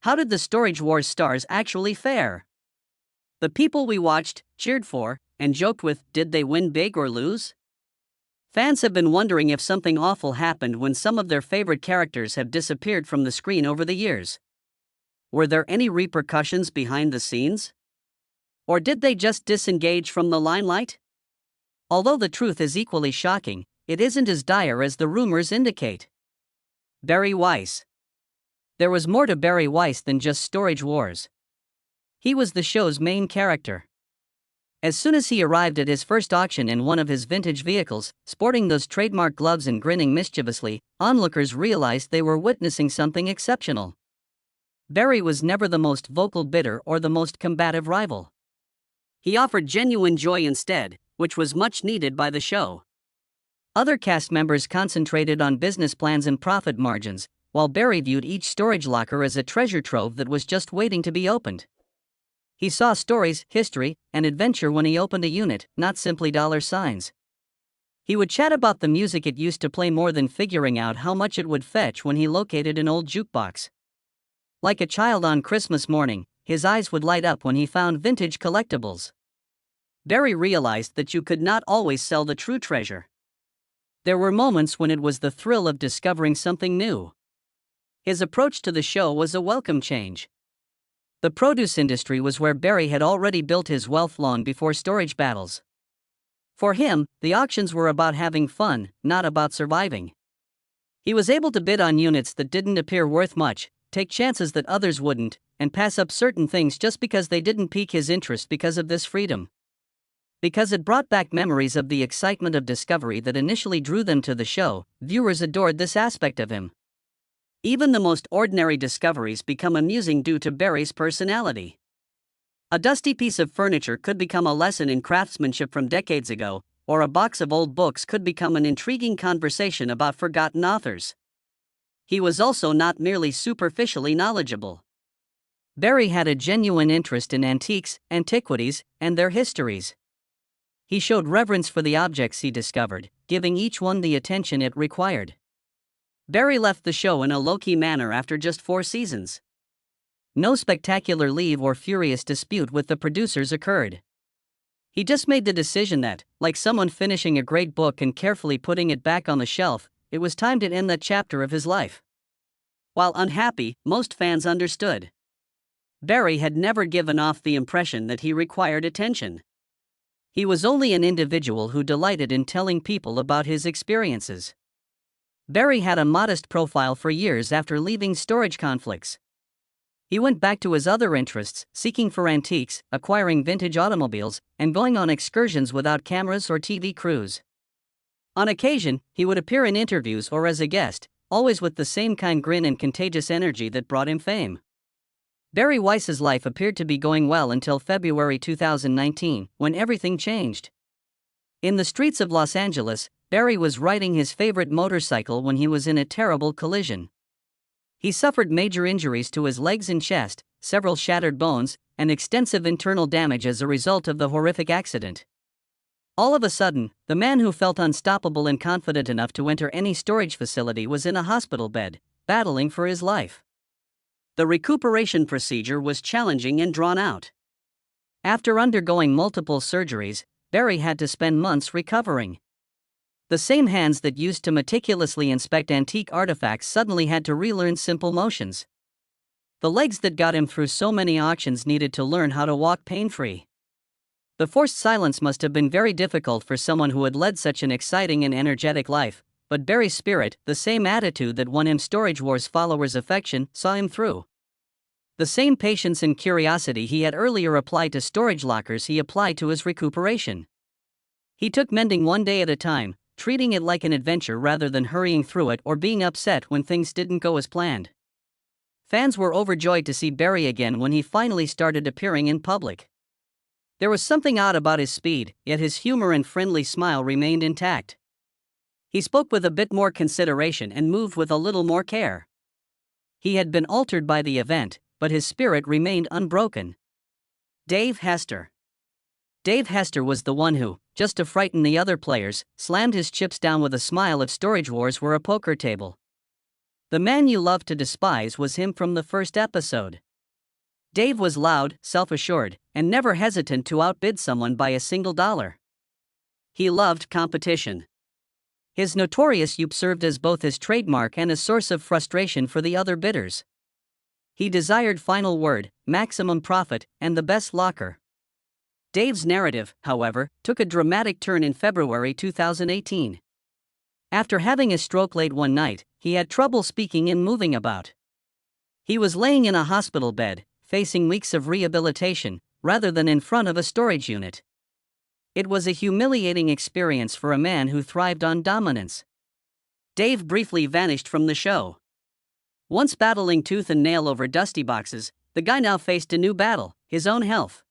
How did the Storage Wars stars actually fare? The people we watched, cheered for, and joked with, did they win big or lose? Fans have been wondering if something awful happened when some of their favorite characters have disappeared from the screen over the years. Were there any repercussions behind the scenes? Or did they just disengage from the limelight? Although the truth is equally shocking, it isn't as dire as the rumors indicate. Barry Weiss. There was more to Barry Weiss than just Storage Wars. He was the show's main character. As soon as he arrived at his first auction in one of his vintage vehicles, sporting those trademark gloves and grinning mischievously, onlookers realized they were witnessing something exceptional. Barry was never the most vocal bidder or the most combative rival. He offered genuine joy instead, which was much needed by the show. Other cast members concentrated on business plans and profit margins, while Barry viewed each storage locker as a treasure trove that was just waiting to be opened. He saw stories, history, and adventure when he opened a unit, not simply dollar signs. He would chat about the music it used to play more than figuring out how much it would fetch when he located an old jukebox. Like a child on Christmas morning, his eyes would light up when he found vintage collectibles. Barry realized that you could not always sell the true treasure. There were moments when it was the thrill of discovering something new. His approach to the show was a welcome change. The produce industry was where Barry had already built his wealth long before storage battles. For him, the auctions were about having fun, not about surviving. He was able to bid on units that didn't appear worth much, take chances that others wouldn't, and pass up certain things just because they didn't pique his interest. Because of this freedom. Because it brought back memories of the excitement of discovery that initially drew them to the show, viewers adored this aspect of him. Even the most ordinary discoveries become amusing due to Barry's personality. A dusty piece of furniture could become a lesson in craftsmanship from decades ago, or a box of old books could become an intriguing conversation about forgotten authors. He was also not merely superficially knowledgeable. Barry had a genuine interest in antiques, antiquities, and their histories. He showed reverence for the objects he discovered, giving each one the attention it required. Barry left the show in a low-key manner after just 4 seasons. No spectacular leave or furious dispute with the producers occurred. He just made the decision that, like someone finishing a great book and carefully putting it back on the shelf, it was time to end that chapter of his life. While unhappy, most fans understood. Barry had never given off the impression that he required attention. He was only an individual who delighted in telling people about his experiences. Barry had a modest profile for years after leaving storage conflicts. He went back to his other interests, seeking for antiques, acquiring vintage automobiles, and going on excursions without cameras or TV crews. On occasion, he would appear in interviews or as a guest, always with the same kind grin and contagious energy that brought him fame. Barry Weiss's life appeared to be going well until February 2019, when everything changed. In the streets of Los Angeles, Barry was riding his favorite motorcycle when he was in a terrible collision. He suffered major injuries to his legs and chest, several shattered bones, and extensive internal damage as a result of the horrific accident. All of a sudden, the man who felt unstoppable and confident enough to enter any storage facility was in a hospital bed, battling for his life. The recuperation procedure was challenging and drawn out. After undergoing multiple surgeries, Barry had to spend months recovering. The same hands that used to meticulously inspect antique artifacts suddenly had to relearn simple motions. The legs that got him through so many auctions needed to learn how to walk pain-free. The forced silence must have been very difficult for someone who had led such an exciting and energetic life, but Barry's spirit, the same attitude that won him Storage Wars followers' affection, saw him through. The same patience and curiosity he had earlier applied to storage lockers he applied to his recuperation. He took mending one day at a time, treating it like an adventure rather than hurrying through it or being upset when things didn't go as planned. Fans were overjoyed to see Barry again when he finally started appearing in public. There was something odd about his speed, yet his humor and friendly smile remained intact. He spoke with a bit more consideration and moved with a little more care. He had been altered by the event, but his spirit remained unbroken. Dave Hester. Dave Hester was the one who, just to frighten the other players, slammed his chips down with a smile if Storage Wars were a poker table. The man you love to despise was him from the first episode. Dave was loud, self-assured, and never hesitant to outbid someone by a single dollar. He loved competition. His notorious youp served as both his trademark and a source of frustration for the other bidders. He desired final word, maximum profit, and the best locker. Dave's narrative, however, took a dramatic turn in February 2018. After having a stroke late one night, he had trouble speaking and moving about. He was laying in a hospital bed, facing weeks of rehabilitation, rather than in front of a storage unit. It was a humiliating experience for a man who thrived on dominance. Dave briefly vanished from the show. Once battling tooth and nail over dusty boxes, the guy now faced a new battle, his own health.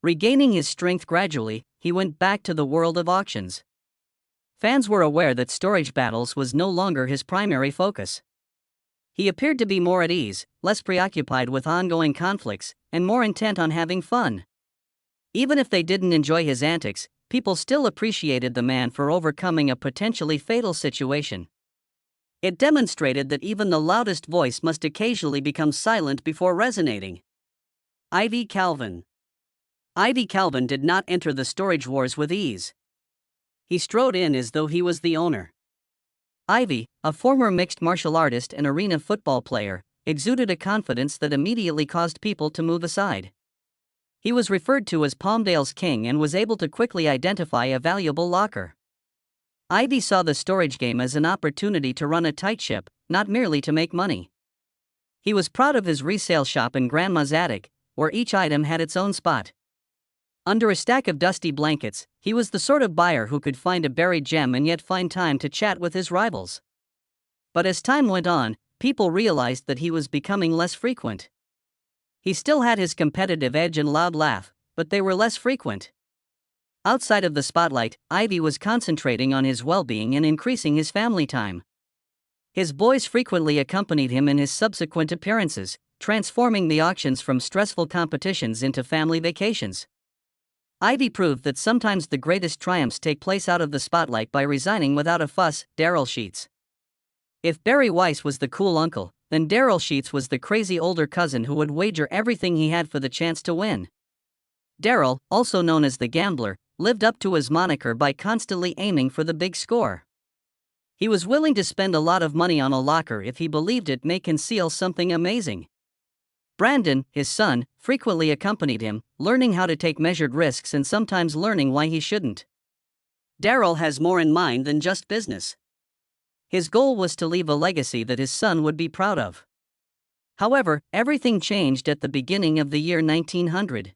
Regaining his strength gradually, he went back to the world of auctions. Fans were aware that storage battles was no longer his primary focus. He appeared to be more at ease, less preoccupied with ongoing conflicts, and more intent on having fun. Even if they didn't enjoy his antics, people still appreciated the man for overcoming a potentially fatal situation. It demonstrated that even the loudest voice must occasionally become silent before resonating. Ivy Calvin. Ivy Calvin did not enter the storage wars with ease. He strode in as though he was the owner. Ivy, a former mixed martial artist and arena football player, exuded a confidence that immediately caused people to move aside. He was referred to as Palmdale's King and was able to quickly identify a valuable locker. Ivy saw the storage game as an opportunity to run a tight ship, not merely to make money. He was proud of his resale shop in Grandma's attic, where each item had its own spot. Under a stack of dusty blankets, he was the sort of buyer who could find a buried gem and yet find time to chat with his rivals. But as time went on, people realized that he was becoming less frequent. He still had his competitive edge and loud laugh, but they were less frequent. Outside of the spotlight, Ivy was concentrating on his well-being and increasing his family time. His boys frequently accompanied him in his subsequent appearances, transforming the auctions from stressful competitions into family vacations. Ivy proved that sometimes the greatest triumphs take place out of the spotlight by resigning without a fuss. Daryl Sheets. If Barry Weiss was the cool uncle, then Daryl Sheets was the crazy older cousin who would wager everything he had for the chance to win. Daryl, also known as the Gambler, lived up to his moniker by constantly aiming for the big score. He was willing to spend a lot of money on a locker if he believed it may conceal something amazing. Brandon, his son, frequently accompanied him, learning how to take measured risks and sometimes learning why he shouldn't. Daryl has more in mind than just business. His goal was to leave a legacy that his son would be proud of. However, everything changed at the beginning of the year 1900.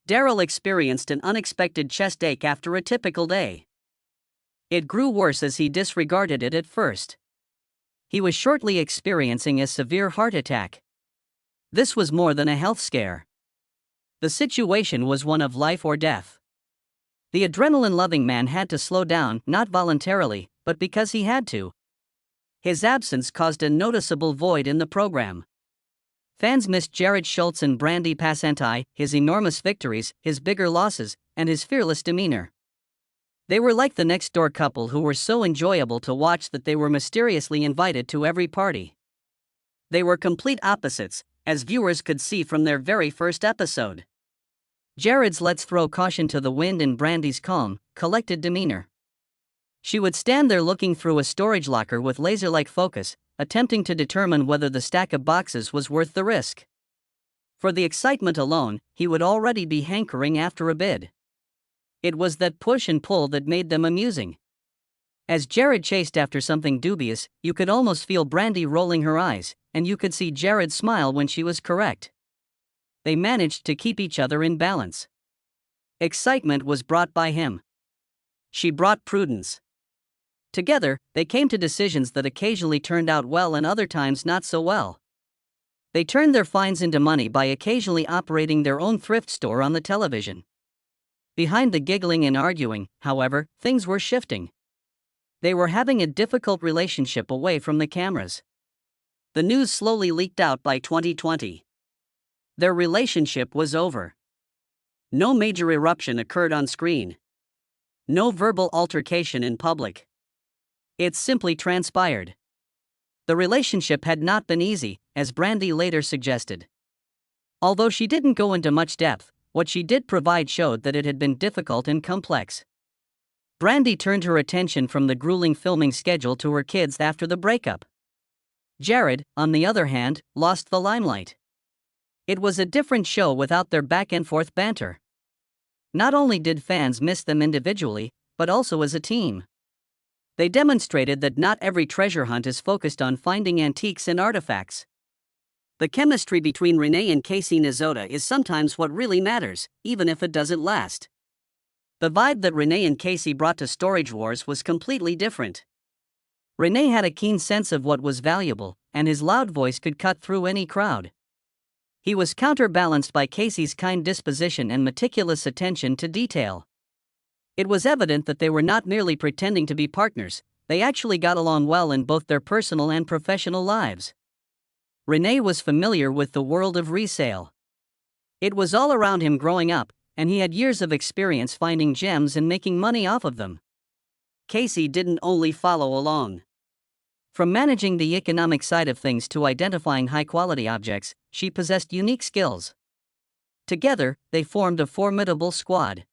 Daryl experienced an unexpected chest ache after a typical day. It grew worse as he disregarded it at first. He was shortly experiencing a severe heart attack. This was more than a health scare. The situation was one of life or death. The adrenaline-loving man had to slow down, not voluntarily, but because he had to. His absence caused a noticeable void in the program. Fans missed Jared Schultz and Brandy Passanti, his enormous victories, his bigger losses, and his fearless demeanor. They were like the next-door couple who were so enjoyable to watch that they were mysteriously invited to every party. They were complete opposites, as viewers could see from their very first episode. Jared's let's throw caution to the wind and Brandy's calm, collected demeanor. She would stand there looking through a storage locker with laser-like focus, attempting to determine whether the stack of boxes was worth the risk. For the excitement alone, he would already be hankering after a bid. It was that push and pull that made them amusing. As Jared chased after something dubious, you could almost feel Brandy rolling her eyes, and you could see Jared smile when she was correct. They managed to keep each other in balance. Excitement was brought by him. She brought prudence. Together, they came to decisions that occasionally turned out well and other times not so well. They turned their finds into money by occasionally operating their own thrift store on the television. Behind the giggling and arguing, however, things were shifting. They were having a difficult relationship away from the cameras. The news slowly leaked out by 2020. Their relationship was over. No major eruption occurred on screen. No verbal altercation in public. It simply transpired. The relationship had not been easy, as Brandy later suggested. Although she didn't go into much depth, what she did provide showed that it had been difficult and complex. Brandy turned her attention from the grueling filming schedule to her kids after the breakup. Jared, on the other hand, lost the limelight. It was a different show without their back-and-forth banter. Not only did fans miss them individually, but also as a team. They demonstrated that not every treasure hunt is focused on finding antiques and artifacts. The chemistry between Renee and Casey Nizoda is sometimes what really matters, even if it doesn't last. The vibe that Renee and Casey brought to Storage Wars was completely different. Renee had a keen sense of what was valuable, and his loud voice could cut through any crowd. He was counterbalanced by Casey's kind disposition and meticulous attention to detail. It was evident that they were not merely pretending to be partners, they actually got along well in both their personal and professional lives. Renee was familiar with the world of resale. It was all around him growing up, and he had years of experience finding gems and making money off of them. Casey didn't only follow along. From managing the economic side of things to identifying high-quality objects, she possessed unique skills. Together, they formed a formidable squad.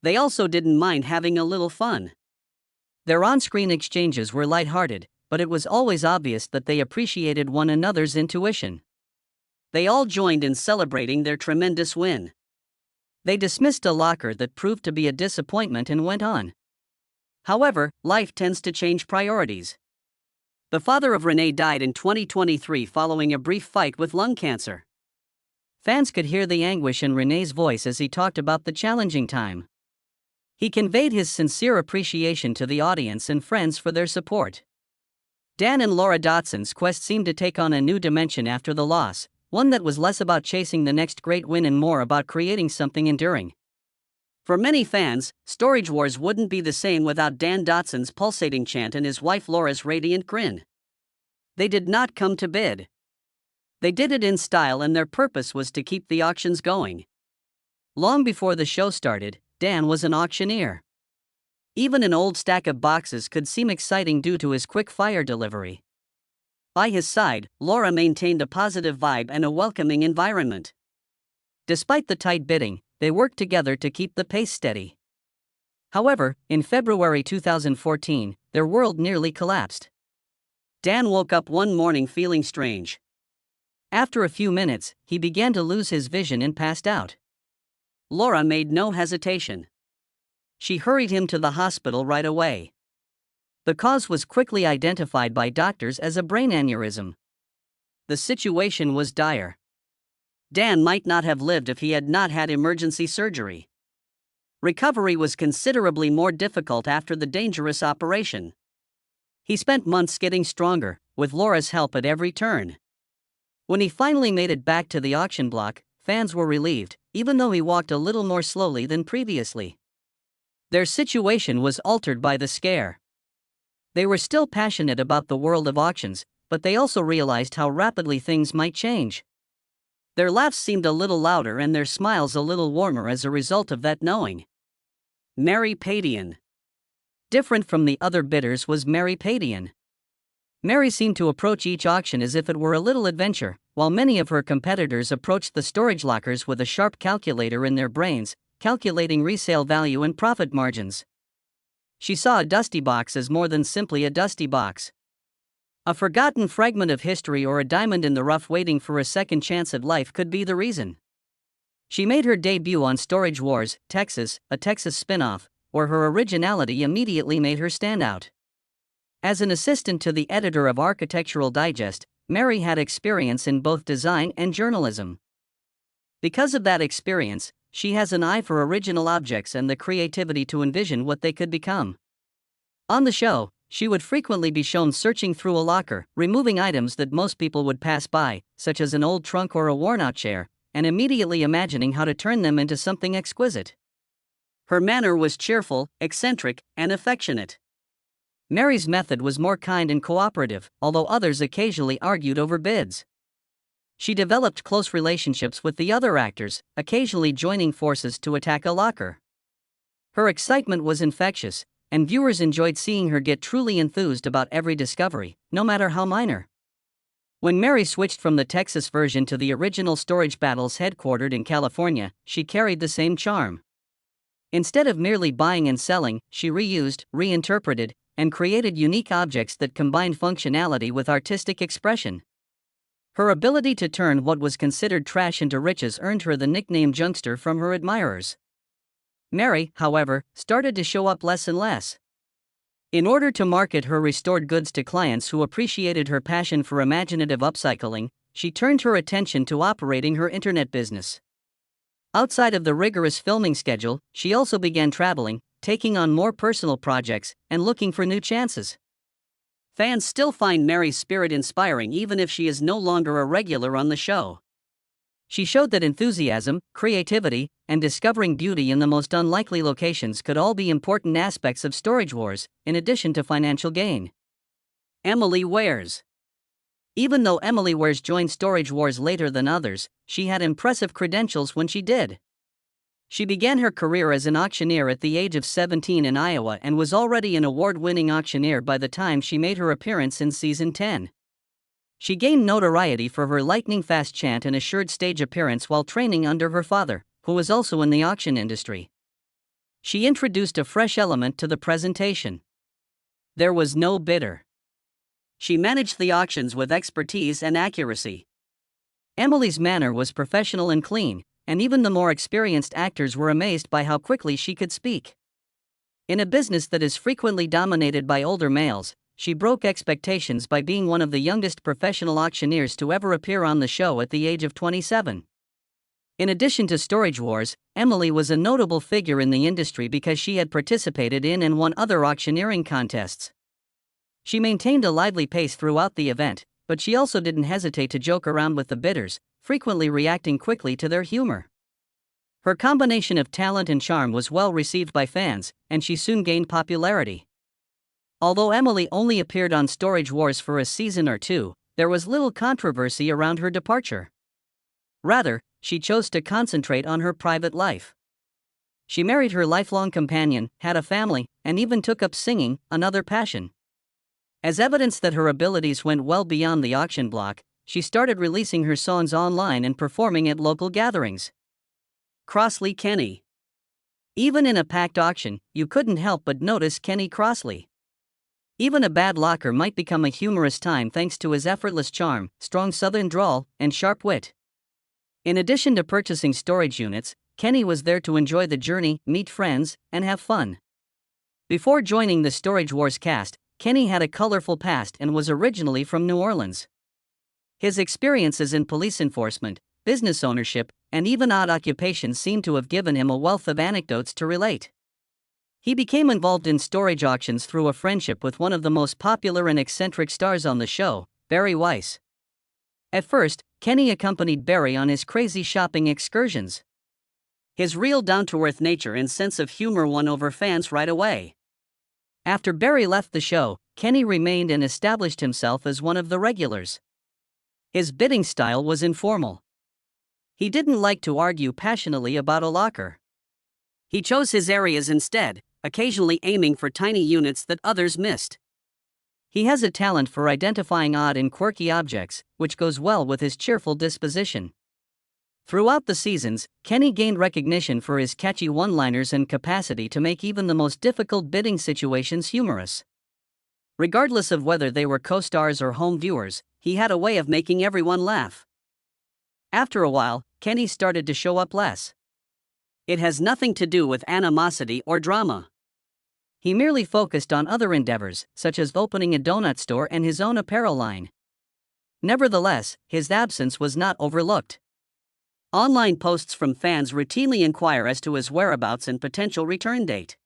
They also didn't mind having a little fun. Their on-screen exchanges were lighthearted, but it was always obvious that they appreciated one another's intuition. They all joined in celebrating their tremendous win. They dismissed a locker that proved to be a disappointment and went on. However, life tends to change priorities. The father of Renee died in 2023 following a brief fight with lung cancer. Fans could hear the anguish in Renee's voice as he talked about the challenging time. He conveyed his sincere appreciation to the audience and friends for their support. Dan and Laura Dotson's quest seemed to take on a new dimension after the loss, one that was less about chasing the next great win and more about creating something enduring. For many fans, Storage Wars wouldn't be the same without Dan Dotson's pulsating chant and his wife Laura's radiant grin. They did not come to bid. They did it in style, and their purpose was to keep the auctions going. Long before the show started, Dan was an auctioneer. Even an old stack of boxes could seem exciting due to his quick-fire delivery. By his side, Laura maintained a positive vibe and a welcoming environment. Despite the tight bidding, they worked together to keep the pace steady. However, in February 2014, their world nearly collapsed. Dan woke up one morning feeling strange. After a few minutes, he began to lose his vision and passed out. Laura made no hesitation. She hurried him to the hospital right away. The cause was quickly identified by doctors as a brain aneurysm. The situation was dire. Dan might not have lived if he had not had emergency surgery. Recovery was considerably more difficult after the dangerous operation. He spent months getting stronger, with Laura's help at every turn. When he finally made it back to the auction block, fans were relieved, even though he walked a little more slowly than previously. Their situation was altered by the scare. They were still passionate about the world of auctions, but they also realized how rapidly things might change. Their laughs seemed a little louder and their smiles a little warmer as a result of that knowing. Mary Padian. Different from the other bidders was Mary Padian. Mary seemed to approach each auction as if it were a little adventure, while many of her competitors approached the storage lockers with a sharp calculator in their brains, calculating resale value and profit margins. She saw a dusty box as more than simply a dusty box. A forgotten fragment of history or a diamond in the rough waiting for a second chance at life could be the reason. She made her debut on Storage Wars, Texas, a Texas spin-off, where her originality immediately made her stand out. As an assistant to the editor of Architectural Digest, Mary had experience in both design and journalism. Because of that experience, she has an eye for original objects and the creativity to envision what they could become. On the show, she would frequently be shown searching through a locker, removing items that most people would pass by, such as an old trunk or a worn-out chair, and immediately imagining how to turn them into something exquisite. Her manner was cheerful, eccentric, and affectionate. Mary's method was more kind and cooperative, although others occasionally argued over bids. She developed close relationships with the other actors, occasionally joining forces to attack a locker. Her excitement was infectious, and viewers enjoyed seeing her get truly enthused about every discovery, no matter how minor. When Mary switched from the Texas version to the original Storage Battles headquartered in California, she carried the same charm. Instead of merely buying and selling, she reused, reinterpreted, and created unique objects that combined functionality with artistic expression. Her ability to turn what was considered trash into riches earned her the nickname Junkster from her admirers. Mary, however, started to show up less and less. In order to market her restored goods to clients who appreciated her passion for imaginative upcycling, she turned her attention to operating her internet business. Outside of the rigorous filming schedule, she also began traveling, taking on more personal projects, and looking for new chances. Fans still find Mary's spirit inspiring even if she is no longer a regular on the show. She showed that enthusiasm, creativity, and discovering beauty in the most unlikely locations could all be important aspects of Storage Wars, in addition to financial gain. Emily Wares. Even though Emily Wares joined Storage Wars later than others, she had impressive credentials when she did. She began her career as an auctioneer at the age of 17 in Iowa and was already an award-winning auctioneer by the time she made her appearance in Season 10. She gained notoriety for her lightning-fast chant and assured stage appearance while training under her father, who was also in the auction industry. She introduced a fresh element to the presentation. There was no bidder. She managed the auctions with expertise and accuracy. Emily's manner was professional and clean, and even the more experienced actors were amazed by how quickly she could speak. In a business that is frequently dominated by older males, she broke expectations by being one of the youngest professional auctioneers to ever appear on the show at the age of 27. In addition to Storage Wars, Emily was a notable figure in the industry because she had participated in and won other auctioneering contests. She maintained a lively pace throughout the event, but she also didn't hesitate to joke around with the bidders, frequently reacting quickly to their humor. Her combination of talent and charm was well received by fans, and she soon gained popularity. Although Emily only appeared on Storage Wars for a season or two, there was little controversy around her departure. Rather, she chose to concentrate on her private life. She married her lifelong companion, had a family, and even took up singing, another passion. As evidence that her abilities went well beyond the auction block, she started releasing her songs online and performing at local gatherings. Crossley Kenny. Even in a packed auction, you couldn't help but notice Kenny Crossley. Even a bad locker might become a humorous time thanks to his effortless charm, strong southern drawl, and sharp wit. In addition to purchasing storage units, Kenny was there to enjoy the journey, meet friends, and have fun. Before joining the Storage Wars cast, Kenny had a colorful past and was originally from New Orleans. His experiences in police enforcement, business ownership, and even odd occupations seemed to have given him a wealth of anecdotes to relate. He became involved in storage auctions through a friendship with one of the most popular and eccentric stars on the show, Barry Weiss. At first, Kenny accompanied Barry on his crazy shopping excursions. His real down-to-earth nature and sense of humor won over fans right away. After Barry left the show, Kenny remained and established himself as one of the regulars. His bidding style was informal. He didn't like to argue passionately about a locker. He chose his areas instead, occasionally aiming for tiny units that others missed. He has a talent for identifying odd and quirky objects, which goes well with his cheerful disposition. Throughout the seasons, Kenny gained recognition for his catchy one-liners and capacity to make even the most difficult bidding situations humorous. Regardless of whether they were co-stars or home viewers, he had a way of making everyone laugh. After a while, Kenny started to show up less. It has nothing to do with animosity or drama. He merely focused on other endeavors, such as opening a donut store and his own apparel line. Nevertheless, his absence was not overlooked. Online posts from fans routinely inquire as to his whereabouts and potential return date.